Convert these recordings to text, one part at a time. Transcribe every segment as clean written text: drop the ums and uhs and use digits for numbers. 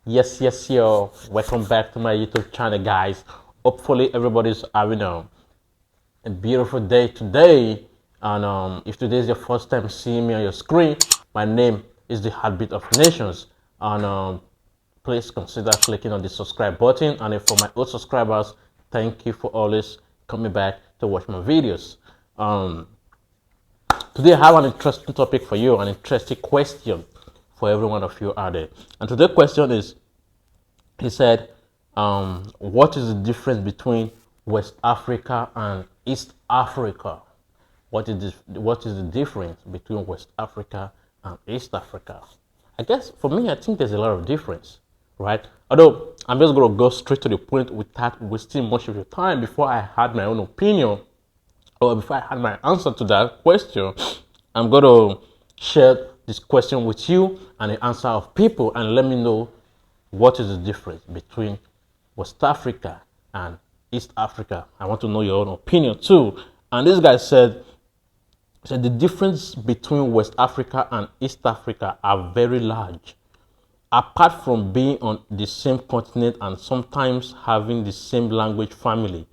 Yes, yo. Welcome back to my YouTube channel, guys. Hopefully, everybody's having a beautiful day today. And if today is your first time seeing me on your screen, my name is the Heartbeat of Nations. And please consider clicking on the subscribe button. And for my old subscribers, thank you for always coming back to watch my videos. Today I have an interesting topic for you, an interesting question for every one of you out there. And today's question is, he said, what is the difference between West Africa and East Africa? What is the difference between West Africa and East Africa? I guess for me, I think there's a lot of difference, right? Although I'm just going to go straight to the point without wasting much of your time before I had my own opinion or before I had my answer to that question. I'm going to share this question with you and the answer of people, and let me know what is the difference between West Africa and East Africa. I want to know your own opinion too. And this guy said the difference between West Africa and East Africa are very large. Apart from being on the same continent and sometimes having the same language family,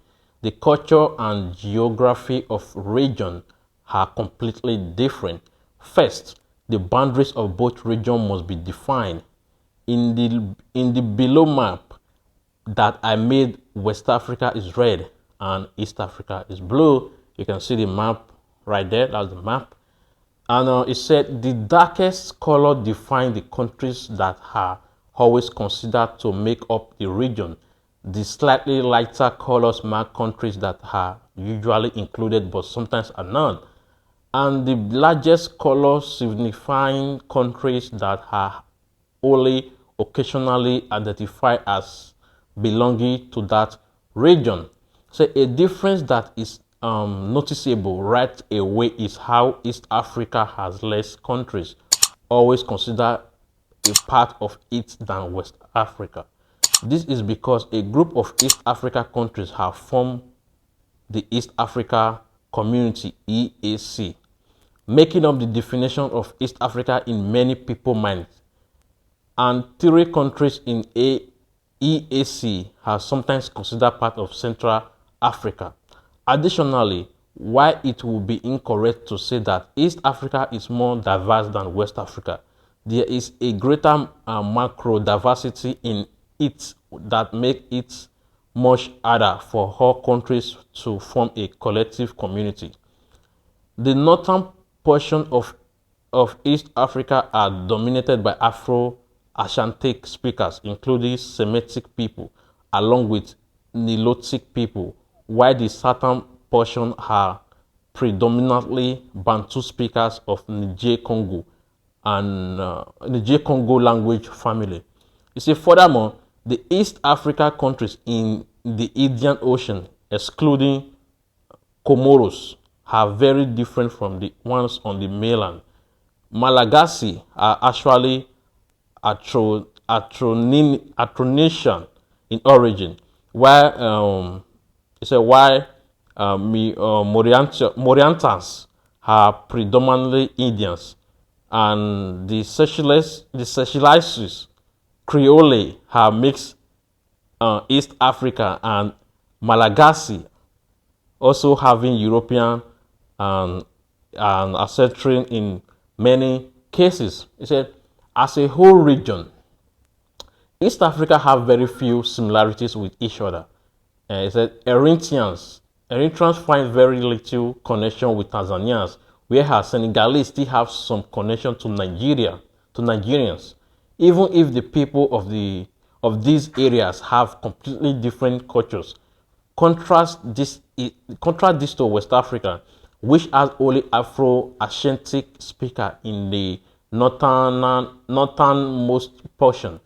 the culture and geography of region are completely different. First, the boundaries of both regions must be defined. In the below map that I made, West Africa is red and East Africa is blue. You can see the map right there. That's the map. And it said the darkest color define the countries that are always considered to make up the region. The slightly lighter colors mark countries that are usually included but sometimes are not. And the largest colors signifying countries that are only occasionally identified as belonging to that region. So a difference that is noticeable right away is how East Africa has less countries always considered a part of it than West Africa. This is because a group of East Africa countries have formed the East Africa Community, EAC, making up the definition of East Africa in many people's minds. And three countries in EAC are sometimes considered part of Central Africa. Additionally, while it would be incorrect to say that East Africa is more diverse than West Africa, there is a greater macro diversity in it that makes it much harder for all countries to form a collective community. The northern portion of East Africa are dominated by Afro-Ashantic speakers, including Semitic people, along with Nilotic people, while the southern portion are predominantly Bantu speakers of Niger-Congo and Niger-Congo language family. You see, furthermore, the East Africa countries in the Indian Ocean, excluding Comoros, are very different from the ones on the mainland. Malagasy are actually Atronesian in origin, while Moriantans are predominantly Indians, and the Seychelles Creole have mixed East Africa, and Malagasy also having European and ancestry in many cases. He said, as a whole region, East Africa have very few similarities with each other. He said Eritreans find very little connection with Tanzanians, whereas Senegalese still have some connection to Nigerians, even if the people of these areas have completely different cultures. Contrast this to West Africa, which has only Afro-Ashantic speaker in the northernmost portion,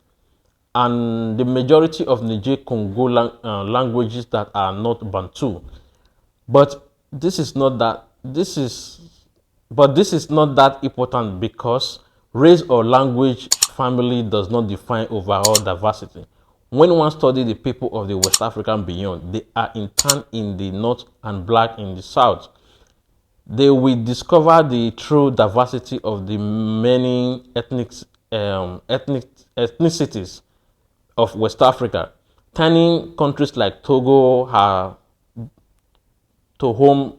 and the majority of Niger-Congo languages that are not Bantu. But this is not that important, because race or language family does not define overall diversity. When one studies the people of the West African beyond, they are in turn in the north and black in the south. They will discover the true diversity of the many ethnicities of West Africa. Tiny countries like Togo are to home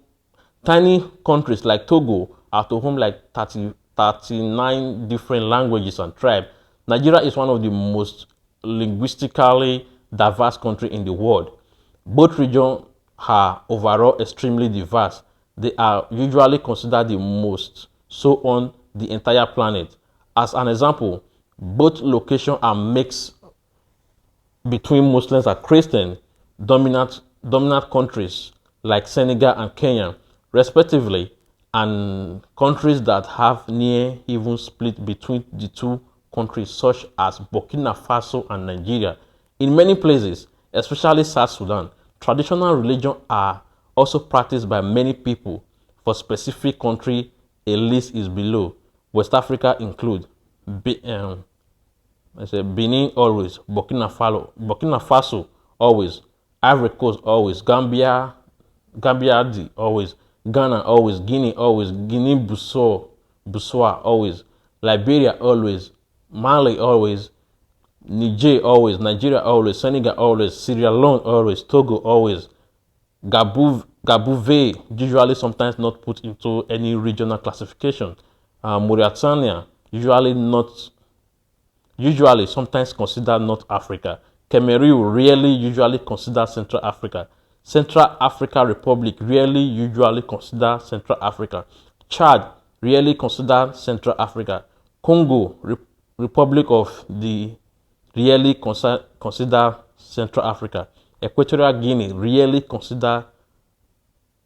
Tiny countries like Togo are to home like 39 different languages and tribes. Nigeria is one of the most linguistically diverse countries in the world. Both regions are overall extremely diverse. They are usually considered the most so on the entire planet. As an example, both locations are mixed between Muslims and Christian dominant countries like Senegal and Kenya, respectively, and countries that have near even split between the two countries, such as Burkina Faso and Nigeria. In many places, especially South Sudan, traditional religion are also practiced by many people. For specific country, a list is below. West Africa include I said Benin always, Burkina Faso always, Ivory Coast always, Gambia always, Ghana always, Guinea always, Guinea-Bissau always, Liberia always, Mali always, Niger always, Nigeria always, Senegal always, Sierra Leone always, Togo always, Gabuve usually sometimes not put into any regional classification, Mauritania usually sometimes considered North Africa. Cameroon rarely usually considered Central Africa. Central Africa Republic rarely usually considered Central Africa. Chad rarely considered Central Africa. Congo Republic of the rarely consider Central Africa. Equatorial Guinea rarely consider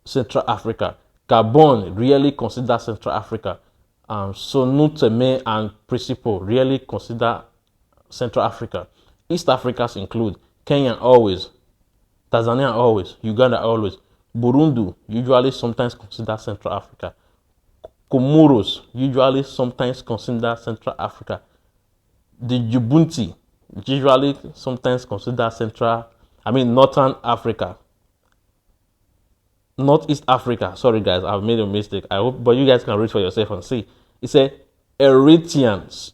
Central Africa. Gabon rarely consider Central Africa. Sonu Teme and Principe rarely consider Central Africa. East Africans include Kenya always, Tanzania always, Uganda always, Burundi usually sometimes consider Central Africa. Comoros usually sometimes consider Central Africa. The Djibouti usually sometimes consider Northern Africa. Northeast Africa. Sorry guys, I've made a mistake. I hope, but you guys can read for yourself and see. It said Eritreans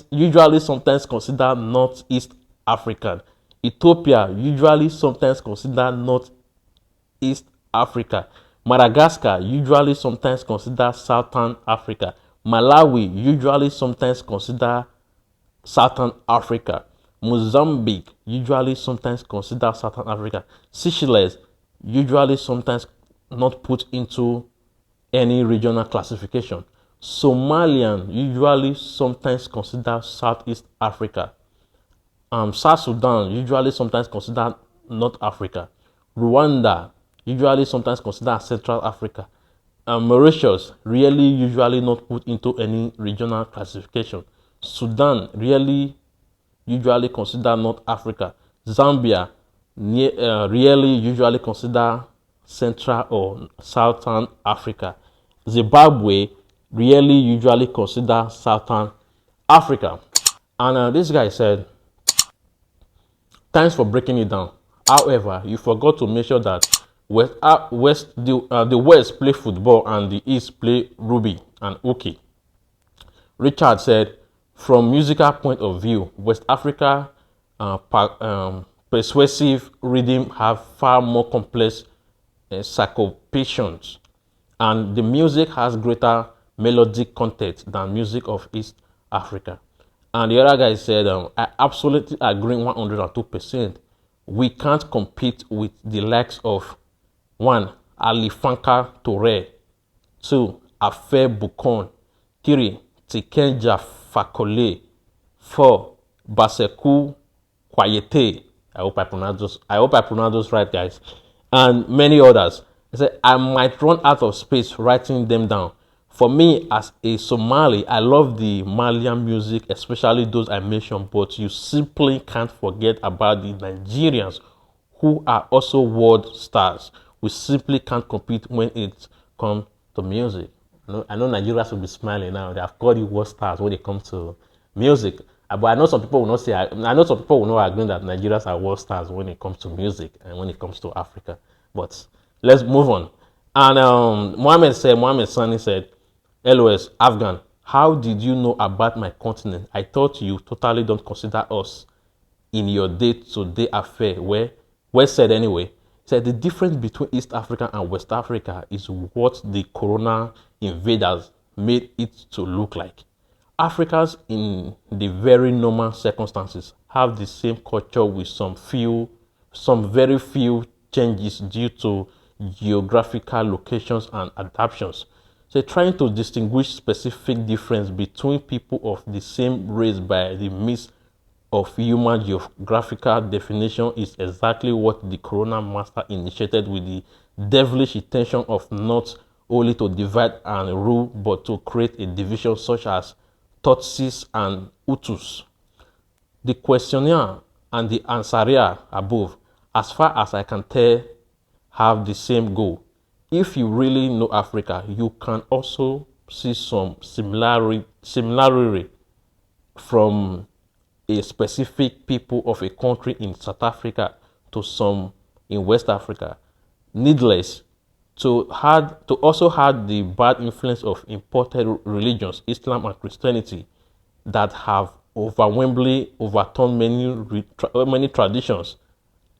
usually sometimes consider Northeast African. Ethiopia usually sometimes consider Northeast Africa. Madagascar usually sometimes consider Southern Africa. Malawi usually sometimes consider Southern Africa. Mozambique usually sometimes consider Southern Africa. Seychelles usually sometimes not put into any regional classification. Somalian usually sometimes consider Southeast Africa. South Sudan usually sometimes consider North Africa. Rwanda usually sometimes consider Central Africa. Mauritius really usually not put into any regional classification. Sudan really usually consider North Africa. Zambia really usually consider Central or Southern Africa. Zimbabwe really usually consider Southern Africa. And this guy said, thanks for breaking it down. However, you forgot to mention that the West play football and the East play rugby and hockey. Richard said, from musical point of view, West Africa persuasive rhythm have far more complex syncopations, and the music has greater melodic content than music of East Africa. And the other guy said, I absolutely agree 102%. We can't compete with the likes of 1. Alifanka Touré, 2. Afe Bukon, 3. Tikenja Fakole, 4. Baseku Kwayete. I hope I pronounce those right, guys. And many others. He said, I might run out of space writing them down. For me, as a Somali, I love the Malian music, especially those I mentioned, but you simply can't forget about the Nigerians who are also world stars. We simply can't compete when it comes to music. I know Nigerians will be smiling now. They have called you world stars when it comes to music. But I know some people will not say, I know some people will not agree that Nigerians are world stars when it comes to music and when it comes to Africa. But let's move on. And Mohammed Sani said, LOS, Afghan, how did you know about my continent? I thought you totally don't consider us in your day-to-day affair, where said anyway, said the difference between East Africa and West Africa is what the corona invaders made it to look like. Africans in the very normal circumstances have the same culture with some very few changes due to geographical locations and adaptations. So trying to distinguish specific difference between people of the same race by the means of human geographical definition is exactly what the Corona Master initiated with the devilish intention of not only to divide and rule, but to create a division such as Tutsis and Hutus. The questionnaire and the answer above, as far as I can tell, have the same goal. If you really know Africa, you can also see some similarity from a specific people of a country in South Africa to some in West Africa. Needless to also have the bad influence of imported religions, Islam and Christianity, that have overwhelmingly overturned many traditions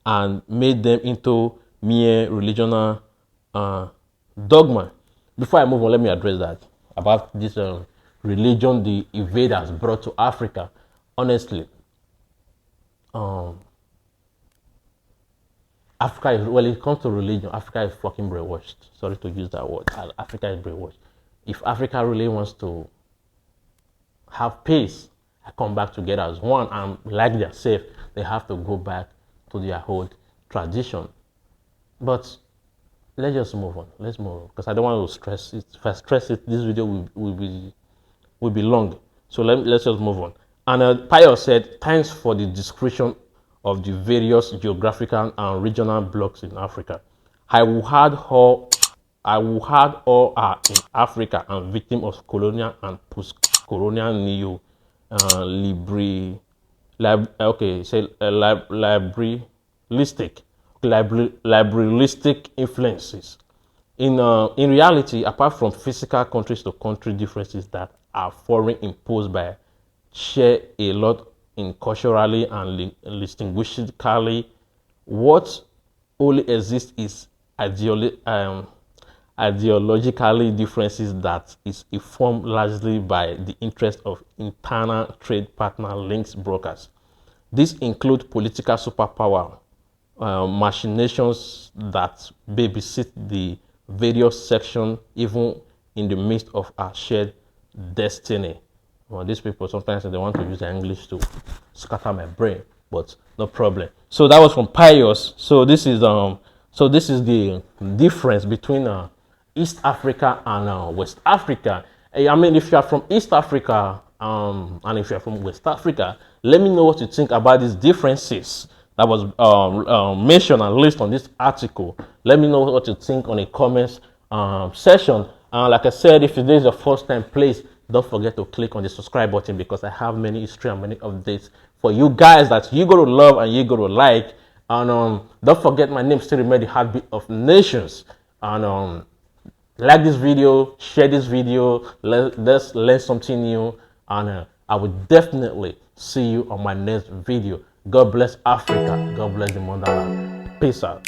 and made them into mere religional dogma. Before I move on, let me address that about this religion the invaders brought to Africa. Honestly, Africa is, when it comes to religion, Africa is fucking brainwashed. Sorry to use that word. Africa is brainwashed. If Africa really wants to have peace, I come back together as one and like themselves, they have to go back to their old tradition. But let's just move on. Let's move on because I don't want to stress it. If I stress it, this video will be long. So let's just move on. And Pius said, thanks for the description of the various geographical and regional blocks in Africa. I will add all are in Africa and victim of colonial and post-colonial liberalistic influences. In reality, apart from physical countries to country differences that are foreign imposed by share a lot in culturally and linguistically, what only exists is ideologically differences that is informed largely by the interest of internal trade partner links brokers. These include political superpower, machinations that babysit the various sections even in the midst of our shared destiny. Well, these people sometimes they want to use English to scatter my brain, but no problem. So that was from Pius. So this is the difference between East Africa and West Africa. I mean, if you are from East Africa and if you are from West Africa, let me know what you think about these differences that was mentioned and listed on this article. Let me know what you think on a comments section. Like I said, if this is your first time, please don't forget to click on the subscribe button because I have many history and many updates for you guys that you're going to love and you're going to like. And don't forget, my name still remains the heartbeat of nations. And like this video, share this video, let's learn something new. And I will definitely see you on my next video. God bless Africa. God bless the motherland. Peace out.